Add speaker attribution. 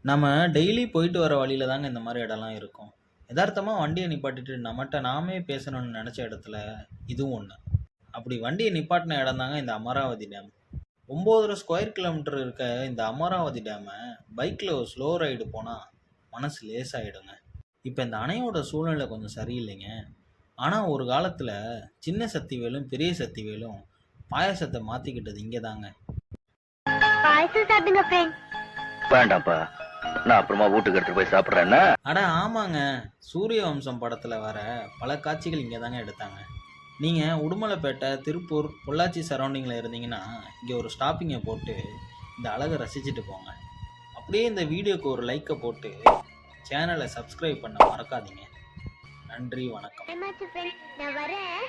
Speaker 1: நம்ம டெய்லி போயிட்டு வர வழியில தாங்க இந்த மாதிரி இடம்லாம் இருக்கும். எதார்த்தமா வண்டிய நிப்பாட்டிட்டு நம்மட்ட நாமே பேசணும்னு நெனச்ச இடத்துல இதுவும் ஒண்ணு. அப்படி வண்டிய நிப்பாட்டின இடம் தாங்க இந்த அமராவதி டேம். 9 ஸ்கொயர் கிலோமீட்டர் இருக்க இந்த அமராவதி டேம பைக்ல ஒரு ஸ்லோ ரைடு போனா மனசு லேசாயிடுங்க. இப்ப இந்த அணையோட சூழ்நிலை கொஞ்சம் சரியில்லைங்க. ஆனா ஒரு காலத்துல சின்ன சக்திவேலும், பெரிய சக்திவேலும் பாயாசத்த மாத்திக்கிட்டது இங்க தாங்க.
Speaker 2: பாயசம் சாப்பிடுங்க ஃப்ரெண்ட்.
Speaker 3: வேண்டாம்ப்பா, நான் அப்புறமா வீட்டுக்கு எடுத்துட்டு போய் சாப்பிடுறேன்னா.
Speaker 1: அட ஆமாங்க. சூரிய வம்சம் படத்துல வர பல காட்சிகள் இங்க தாங்க எடுத்தாங்க. நீங்க உடுமலைப்பேட்டை, திருப்பூர், பொள்ளாச்சி சரௌண்டிங்ல இருந்தீங்கன்னா, இங்க ஒரு ஸ்டாப்பிங்க போட்டு இந்த அழக ரசிச்சுட்டு போங்க. அப்படியே இந்த வீடியோக்கு ஒரு லைக்க போட்டு சேனலை சப்ஸ்கிரைப் பண்ண மறக்காதீங்க. நன்றி, வணக்கம்.
Speaker 2: என்னாச்சு ஃப்ரெண்ட்? நான் வரேன்.